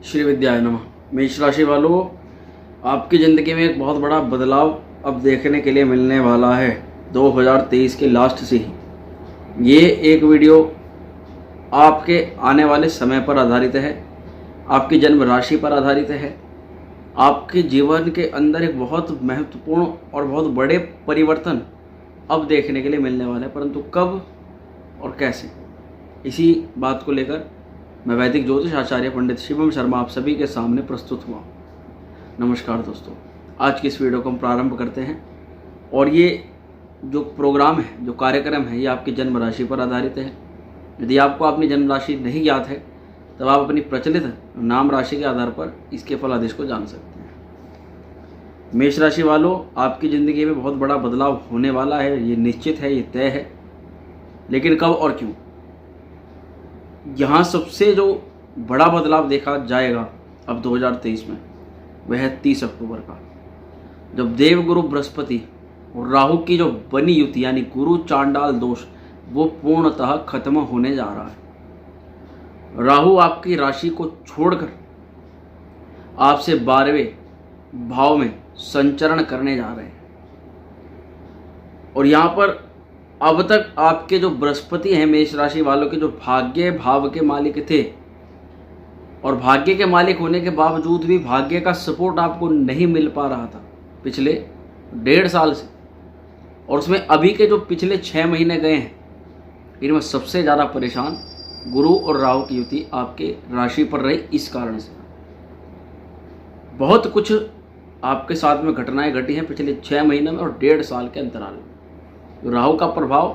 श्री विद्याय नमः। मेष राशि वालों, आपकी ज़िंदगी में एक बहुत बड़ा बदलाव अब देखने के लिए मिलने वाला है 2023 के लास्ट से ही। ये एक वीडियो आपके आने वाले समय पर आधारित है, आपकी जन्म राशि पर आधारित है। आपके जीवन के अंदर एक बहुत महत्वपूर्ण और बहुत बड़े परिवर्तन अब देखने के लिए मिलने वाले हैं, परंतु कब और कैसे, इसी बात को लेकर मैं वैदिक ज्योतिष आचार्य पंडित शिवम शर्मा आप सभी के सामने प्रस्तुत हुआ। नमस्कार दोस्तों, आज की इस वीडियो को हम प्रारंभ करते हैं और ये जो प्रोग्राम है, जो कार्यक्रम है, ये आपकी जन्म राशि पर आधारित है। यदि आपको अपनी जन्म राशि नहीं ज्ञात है तब आप अपनी प्रचलित नाम राशि के आधार पर इसके फलादेश को जान सकते हैं। मेष राशि वालों, आपकी ज़िंदगी में बहुत बड़ा बदलाव होने वाला है, ये निश्चित है, ये तय है, लेकिन कब और क्यों। यहाँ सबसे जो बड़ा बदलाव देखा जाएगा अब 2023 में वह है 30 अक्टूबर का, जब देवगुरु बृहस्पति और राहु की जो बनी युति यानी गुरु चांडाल दोष वो पूर्णतः खत्म होने जा रहा है। राहु आपकी राशि को छोड़कर आपसे 12वें भाव में संचरण करने जा रहे हैं और यहाँ पर अब तक आपके जो बृहस्पति हैं मेष राशि वालों के, जो भाग्य भाव के मालिक थे और भाग्य के मालिक होने के बावजूद भी भाग्य का सपोर्ट आपको नहीं मिल पा रहा था पिछले 1.5 साल से, और उसमें अभी के जो पिछले 6 महीने गए हैं इनमें सबसे ज़्यादा परेशान गुरु और राहु की युति आपके राशि पर रही। इस कारण से बहुत कुछ आपके साथ में घटनाएं घटी हैं पिछले 6 महीने में और 1.5 साल के अंतराल में। राहु का प्रभाव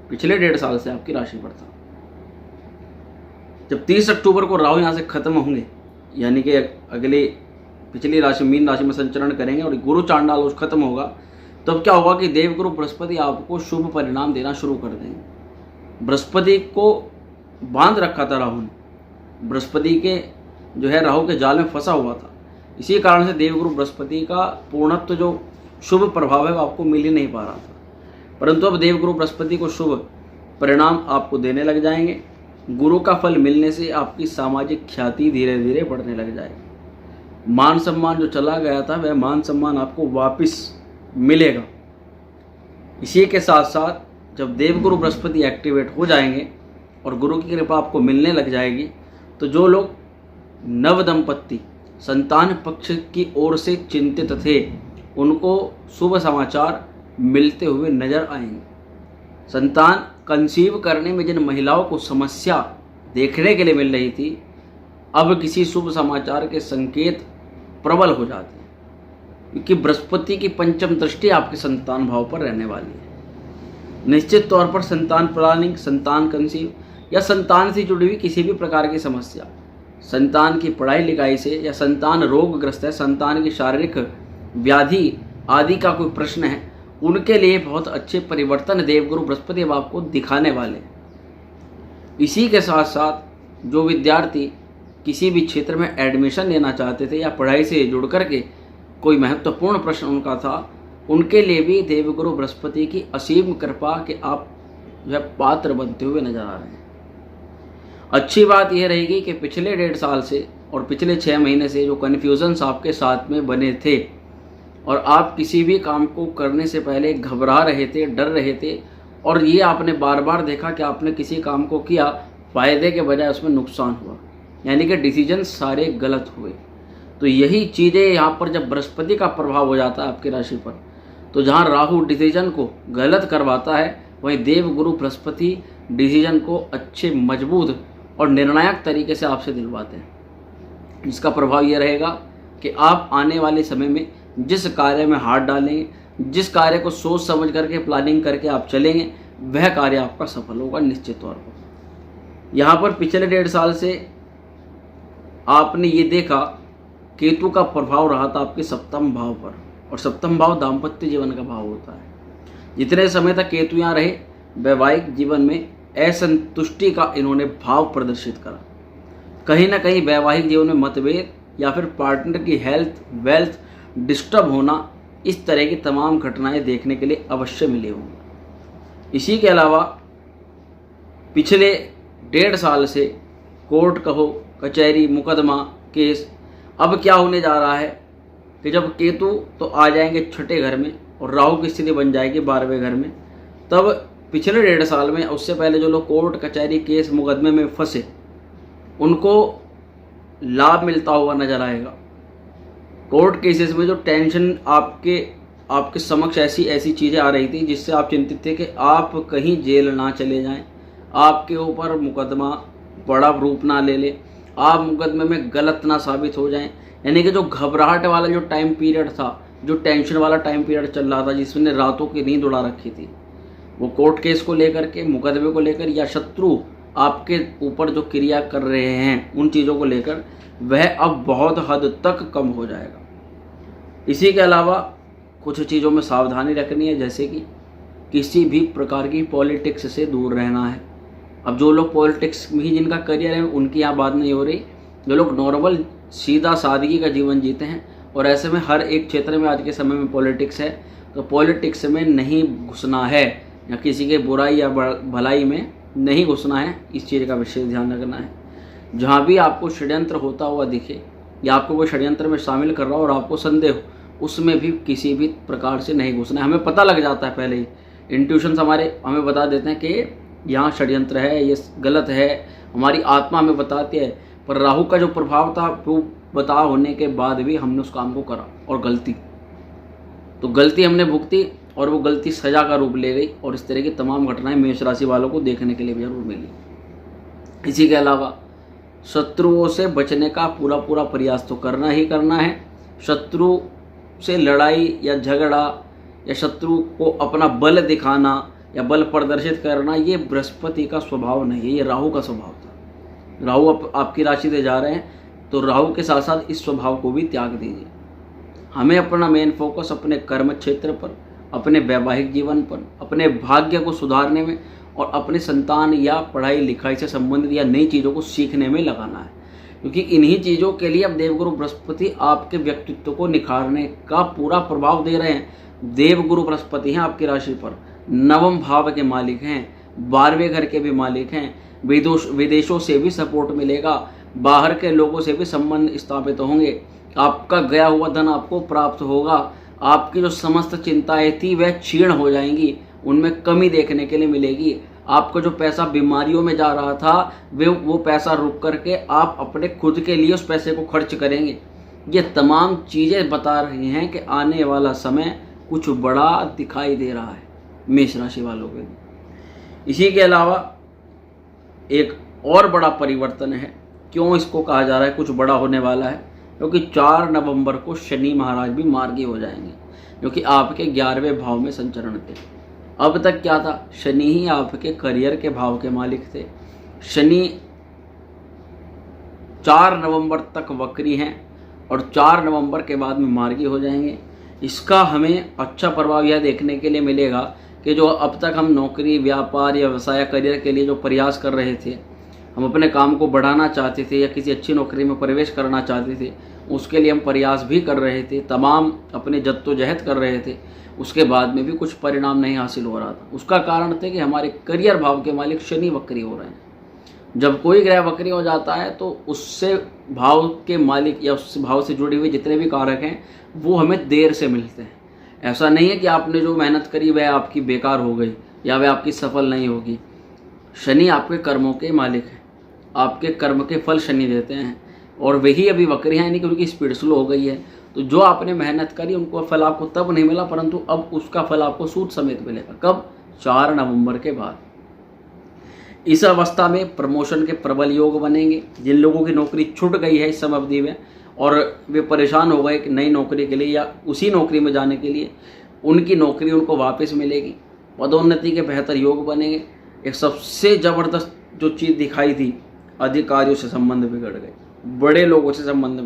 पिछले 1.5 साल से आपकी राशि पर था। जब 30 अक्टूबर को राहु यहाँ से खत्म होंगे, यानी कि अगले पिछली राशि मीन राशि में संचरण करेंगे और गुरु चांडाल दोष खत्म होगा, तब क्या होगा कि देवगुरु बृहस्पति आपको शुभ परिणाम देना शुरू कर देंगे। बृहस्पति को बांध रखा था राहु ने, बृहस्पति के जो है राहु के जाल में फंसा हुआ था। इसी कारण से देवगुरु बृहस्पति का पूर्णत्व जो शुभ प्रभाव है वो आपको मिल ही नहीं पा रहा था, परंतु अब देवगुरु बृहस्पति को शुभ परिणाम आपको देने लग जाएंगे। गुरु का फल मिलने से आपकी सामाजिक ख्याति धीरे धीरे बढ़ने लग जाएगी। मान सम्मान जो चला गया था वह मान सम्मान आपको वापस मिलेगा। इसी के साथ साथ जब देवगुरु बृहस्पति एक्टिवेट हो जाएंगे और गुरु की कृपा आपको मिलने लग जाएगी, तो जो लोग नव दंपत्ति संतान पक्ष की ओर से चिंतित थे उनको शुभ समाचार मिलते हुए नजर आएंगे। संतान कंसीव करने में जिन महिलाओं को समस्या देखने के लिए मिल रही थी, अब किसी शुभ समाचार के संकेत प्रबल हो जाते हैं, क्योंकि बृहस्पति की पंचम दृष्टि आपके संतान भाव पर रहने वाली है। निश्चित तौर पर संतान प्लानिंग, संतान कंसीव या संतान से जुड़ी हुई किसी भी प्रकार की समस्या, संतान की पढ़ाई लिखाई से या संतान रोगग्रस्त है, संतान की शारीरिक व्याधि आदि का कोई प्रश्न है, उनके लिए बहुत अच्छे परिवर्तन देवगुरु बृहस्पति अब आपको दिखाने वाले हैं। इसी के साथ साथ जो विद्यार्थी किसी भी क्षेत्र में एडमिशन लेना चाहते थे या पढ़ाई से जुड़ करके कोई महत्वपूर्ण प्रश्न उनका था, उनके लिए भी देवगुरु बृहस्पति की असीम कृपा के आप जो है पात्र बनते हुए नजर आ रहे हैं। अच्छी बात यह रहेगी कि पिछले 1.5 साल से और पिछले 6 महीने से जो कन्फ्यूजन्स आपके साथ में बने थे और आप किसी भी काम को करने से पहले घबरा रहे थे, डर रहे थे, और ये आपने बार बार देखा कि आपने किसी काम को किया, फायदे के बजाय उसमें नुकसान हुआ, यानी कि डिसीजन सारे गलत हुए। तो यही चीज़ें यहाँ पर जब बृहस्पति का प्रभाव हो जाता है आपकी राशि पर, तो जहाँ राहु डिसीजन को गलत करवाता है, वहीं देवगुरु बृहस्पति डिसीजन को अच्छे, मजबूत और निर्णायक तरीके से आपसे दिलवाते हैं। इसका प्रभाव ये रहेगा कि आप आने वाले समय में जिस कार्य में हाथ डालेंगे, जिस कार्य को सोच समझ करके प्लानिंग करके आप चलेंगे, वह कार्य आपका सफल होगा निश्चित तौर पर। यहाँ पर पिछले 1.5 साल से आपने ये देखा केतु का प्रभाव रहा था आपके 7वें भाव पर, और 7वां भाव दाम्पत्य जीवन का भाव होता है। जितने समय तक केतु यहाँ रहे, वैवाहिक जीवन में असंतुष्टि का इन्होंने भाव प्रदर्शित करा। कहीं ना कहीं वैवाहिक जीवन में मतभेद या फिर पार्टनर की हेल्थ, वेल्थ डिस्टर्ब होना, इस तरह की तमाम घटनाएं देखने के लिए अवश्य मिले होंगे। इसी के अलावा पिछले 1.5 साल से कोर्ट कहो, कचहरी, मुकदमा केस। अब क्या होने जा रहा है कि जब केतु तो आ जाएंगे छठे घर में और राहु की स्थिति बन जाएगी 12वें घर में, तब पिछले 1.5 साल में, उससे पहले जो लोग कोर्ट कचहरी केस मुकदमे में फंसे उनको लाभ मिलता हुआ नजर आएगा। कोर्ट केसेस में जो टेंशन आपके समक्ष ऐसी चीज़ें आ रही थी जिससे आप चिंतित थे कि आप कहीं जेल ना चले जाएं, आपके ऊपर मुकदमा बड़ा रूप ना ले ले, आप मुकदमे में गलत ना साबित हो जाएं, यानी कि जो घबराहट वाला जो टाइम पीरियड था, जो टेंशन वाला टाइम पीरियड चल रहा था जिसने रातों की नींद उड़ा रखी थी, वो कोर्ट केस को लेकर के, मुकदमे को लेकर, या शत्रु आपके ऊपर जो क्रिया कर रहे हैं उन चीज़ों को लेकर, वह अब बहुत हद तक कम हो जाएगा। इसी के अलावा कुछ चीज़ों में सावधानी रखनी है, जैसे कि किसी भी प्रकार की पॉलिटिक्स से दूर रहना है। अब जो लोग पॉलिटिक्स में ही जिनका करियर है उनकी यहाँ बात नहीं हो रही, जो लोग नॉर्मल सीधा सादगी का जीवन जीते हैं, और ऐसे में हर एक क्षेत्र में आज के समय में पॉलिटिक्स है, तो पॉलिटिक्स में नहीं घुसना है, या किसी के बुराई या भलाई में नहीं घुसना है। इस चीज़ का विशेष ध्यान रखना है। जहाँ भी आपको षड्यंत्र होता हुआ दिखे या आपको कोई षड्यंत्र में शामिल कर रहा हो और आपको संदेह हो, उसमें भी किसी भी प्रकार से नहीं घुसना है। हमें पता लग जाता है, पहले ही इंट्यूशंस हमें बता देते हैं कि यहाँ षड्यंत्र है, ये गलत है, हमारी आत्मा हमें बताती है। पर राहु का जो प्रभाव था वो बता होने के बाद भी हमने उस काम को करा, और गलती हमने भुगती, और वो गलती सजा का रूप ले गई, और इस तरह की तमाम घटनाएं मेष राशि वालों को देखने के लिए भी जरूर मिली। इसी के अलावा शत्रुओं से बचने का पूरा प्रयास तो करना ही करना है। शत्रु से लड़ाई या झगड़ा या शत्रु को अपना बल दिखाना या बल प्रदर्शित करना, ये बृहस्पति का स्वभाव नहीं है, ये राहु का स्वभाव था। राहु आपकी राशि से जा रहे हैं, तो राहु के साथ साथ इस स्वभाव को भी त्याग दीजिए। हमें अपना मेन फोकस अपने कर्म क्षेत्र पर, अपने वैवाहिक जीवन पर, अपने भाग्य को सुधारने में और अपने संतान या पढ़ाई लिखाई से संबंधित या नई चीज़ों को सीखने में लगाना है, क्योंकि इन्हीं चीज़ों के लिए अब देवगुरु बृहस्पति आपके व्यक्तित्व को निखारने का पूरा प्रभाव दे रहे हैं। देवगुरु बृहस्पति हैं आपकी राशि पर, 9वें भाव के मालिक हैं, 12वें घर के भी मालिक हैं। विदेशों से भी सपोर्ट मिलेगा, बाहर के लोगों से भी संबंध स्थापित होंगे, आपका गया हुआ धन आपको प्राप्त होगा, आपकी जो समस्त चिंताएं थी वह क्षीण हो जाएंगी, उनमें कमी देखने के लिए मिलेगी। आपका जो पैसा बीमारियों में जा रहा था वो पैसा रुक करके आप अपने खुद के लिए उस पैसे को खर्च करेंगे। ये तमाम चीज़ें बता रही हैं कि आने वाला समय कुछ बड़ा दिखाई दे रहा है मेष राशि वालों के लिए। इसी के अलावा एक और बड़ा परिवर्तन है। क्यों इसको कहा जा रहा है कुछ बड़ा होने वाला है? क्योंकि 4 नवंबर को शनि महाराज भी मार्गी हो जाएंगे, क्योंकि आपके 11वें भाव में संचरण थे। अब तक क्या था? शनि ही आपके करियर के भाव के मालिक थे। शनि 4 नवंबर तक वक्री हैं और 4 नवंबर के बाद में मार्गी हो जाएंगे। इसका हमें अच्छा प्रभाव यह देखने के लिए मिलेगा कि जो अब तक हम नौकरी, व्यापार या व्यवसाय, करियर के लिए जो प्रयास कर रहे थे, हम अपने काम को बढ़ाना चाहते थे या किसी अच्छी नौकरी में प्रवेश करना चाहते थे, उसके लिए हम प्रयास भी कर रहे थे, तमाम अपने जद्दोजहद कर रहे थे, उसके बाद में भी कुछ परिणाम नहीं हासिल हो रहा था। उसका कारण था कि हमारे करियर भाव के मालिक शनि वक्री हो रहे हैं। जब कोई ग्रह वक्री हो जाता है तो उससे भाव के मालिक या उस भाव से जुड़े हुए जितने भी कारक हैं वो हमें देर से मिलते हैं। ऐसा नहीं है कि आपने जो मेहनत करी वह आपकी बेकार हो गई या वह आपकी सफल नहीं होगी। शनि आपके कर्मों के मालिक हैं, आपके कर्म के फल शनि देते हैं और वही अभी वक्री हैं, यानी कि उनकी स्पीड स्लो हो गई है। तो जो आपने मेहनत करी उनको फल आपको तब नहीं मिला, परंतु अब उसका फल आपको सूद समेत मिलेगा। कब? 4 नवंबर के बाद। इस अवस्था में प्रमोशन के प्रबल योग बनेंगे। जिन लोगों की नौकरी छूट गई है इस समय अवधि में और वे परेशान हो गए कि नई नौकरी के लिए या उसी नौकरी में जाने के लिए, उनकी नौकरी उनको वापस मिलेगी। पदोन्नति के बेहतर योग बनेंगे। एक सबसे ज़बरदस्त जो चीज़ दिखाई थी, अधिकारियों से संबंध बिगड़ गए, बड़े लोगों से संबंध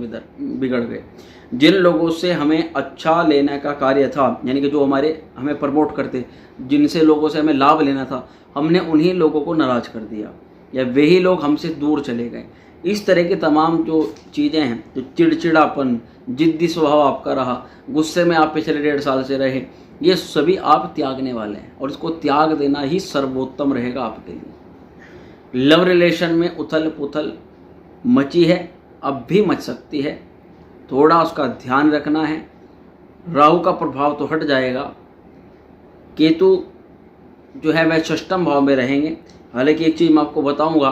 बिगड़ गए। जिन लोगों से हमें अच्छा लेने का कार्य था, यानी कि जो हमें प्रमोट करते, जिनसे लोगों से हमें लाभ लेना था, हमने उन्हीं लोगों को नाराज़ कर दिया या वही लोग हमसे दूर चले गए। इस तरह की तमाम जो चीज़ें हैं, जो चिड़चिड़ापन, जिद्दी स्वभाव आपका रहा, गुस्से में आप पिछले 1.5 साल से रहे, ये सभी आप त्यागने वाले हैं और इसको त्याग देना ही सर्वोत्तम रहेगा आपके लिए। लव रिलेशन में उथल पुथल मची है, अब भी मच सकती है, थोड़ा उसका ध्यान रखना है। राहु का प्रभाव तो हट जाएगा, केतु जो है वह षष्ठम भाव में रहेंगे। हालांकि एक चीज़ मैं आपको बताऊंगा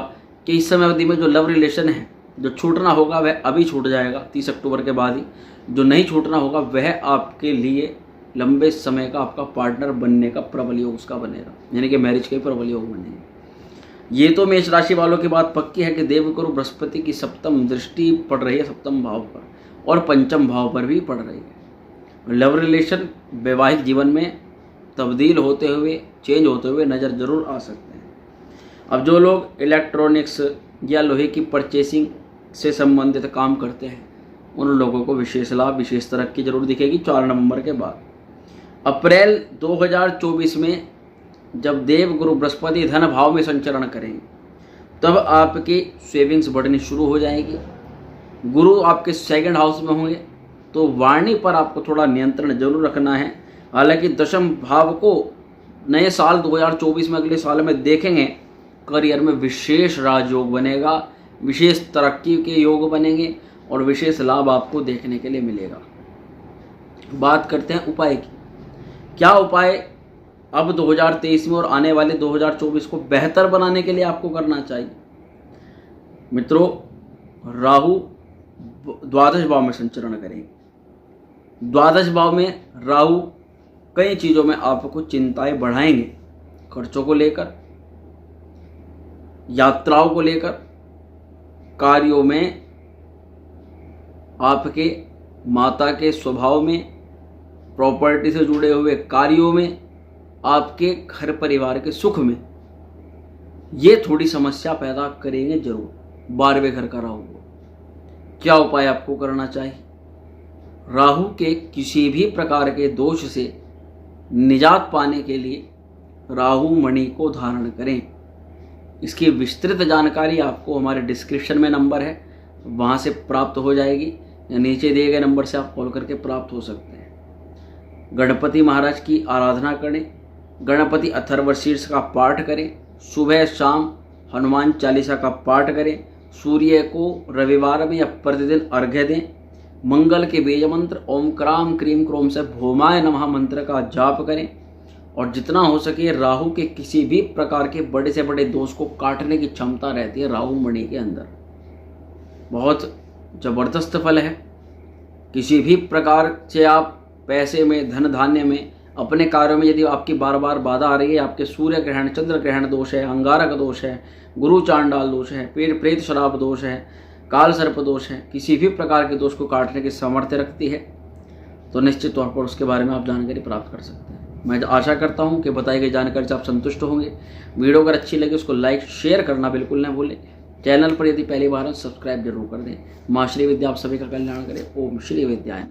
कि इस समय अवधि में जो लव रिलेशन है, जो छूटना होगा वह अभी छूट जाएगा 30 अक्टूबर के बाद ही। जो नहीं छूटना होगा वह आपके लिए लंबे समय का आपका पार्टनर बनने का प्रबल योग उसका बनेगा, यानी कि मैरिज के प्रबल योग बनेगा। ये तो मेष राशि वालों की बात पक्की है कि देवगुरु बृहस्पति की सप्तम दृष्टि पड़ रही है सप्तम भाव पर, और पंचम भाव पर भी पड़ रही है। लव रिलेशन वैवाहिक जीवन में तब्दील होते हुए, चेंज होते हुए नज़र जरूर आ सकते हैं। अब जो लोग इलेक्ट्रॉनिक्स या लोहे की परचेसिंग से संबंधित काम करते हैं, उन लोगों को विशेष लाभ, विशेष तरक्की जरूर दिखेगी 4 नवंबर के बाद। अप्रैल 2024 में जब देवगुरु बृहस्पति धन भाव में संचरण करेंगे, तब आपकी सेविंग्स बढ़नी शुरू हो जाएगी। गुरु आपके सेकंड हाउस में होंगे, तो वाणी पर आपको थोड़ा नियंत्रण जरूर रखना है। हालांकि दशम भाव को नए साल 2024 में, अगले साल में देखेंगे, करियर में विशेष राजयोग बनेगा, विशेष तरक्की के योग बनेंगे और विशेष लाभ आपको देखने के लिए मिलेगा। बात करते हैं उपाय की। क्या उपाय अब 2023 में और आने वाले 2024 को बेहतर बनाने के लिए आपको करना चाहिए? मित्रों, राहु द्वादश भाव में संचरण करेंगे। द्वादश भाव में राहु कई चीज़ों में आपको चिंताएं बढ़ाएंगे, खर्चों को लेकर, यात्राओं को लेकर, कार्यों में, आपके माता के स्वभाव में, प्रॉपर्टी से जुड़े हुए कार्यों में, आपके घर परिवार के सुख में ये थोड़ी समस्या पैदा करेंगे जरूर। 12वें घर का राहु। क्या उपाय आपको करना चाहिए? राहु के किसी भी प्रकार के दोष से निजात पाने के लिए राहु मणि को धारण करें। इसकी विस्तृत जानकारी आपको हमारे डिस्क्रिप्शन में नंबर है, वहाँ से प्राप्त हो जाएगी, या नीचे दिए गए नंबर से आप कॉल करके प्राप्त हो सकते हैं। गणपति महाराज की आराधना करें, गणपति अथर्वशीर्ष का पाठ करें, सुबह शाम हनुमान चालीसा का पाठ करें, सूर्य को रविवार में या प्रतिदिन अर्घ्य दें, मंगल के बीज मंत्र ओम क्राम क्रीम क्रोम से भौमाय नमः मंत्र का जाप करें, और जितना हो सके राहु के किसी भी प्रकार के बड़े से बड़े दोष को काटने की क्षमता रहती है राहु मणि के अंदर। बहुत जबरदस्त फल है। किसी भी प्रकार से आप पैसे में, धन धान्य में, अपने कार्यों में यदि आपकी बार बार बाधा आ रही है, आपके सूर्य ग्रहण, चंद्र ग्रहण दोष है, अंगारक दोष है, गुरु चांडाल दोष है, पेट प्रेत शराब दोष है, काल सर्प दोष है, किसी भी प्रकार के दोष को काटने की सामर्थ्य रखती है, तो निश्चित तौर पर उसके बारे में आप जानकारी प्राप्त कर सकते हैं। मैं आशा करता हूं कि बताई गई जानकारी से आप संतुष्ट होंगे। वीडियो अगर अच्छी लगे उसको लाइक शेयर करना बिल्कुल न भूलें। चैनल पर यदि पहली बार है सब्सक्राइब जरूर कर दें। माँ श्री विद्या आप सभी का कल्याण करें। ओम श्री विद्याय।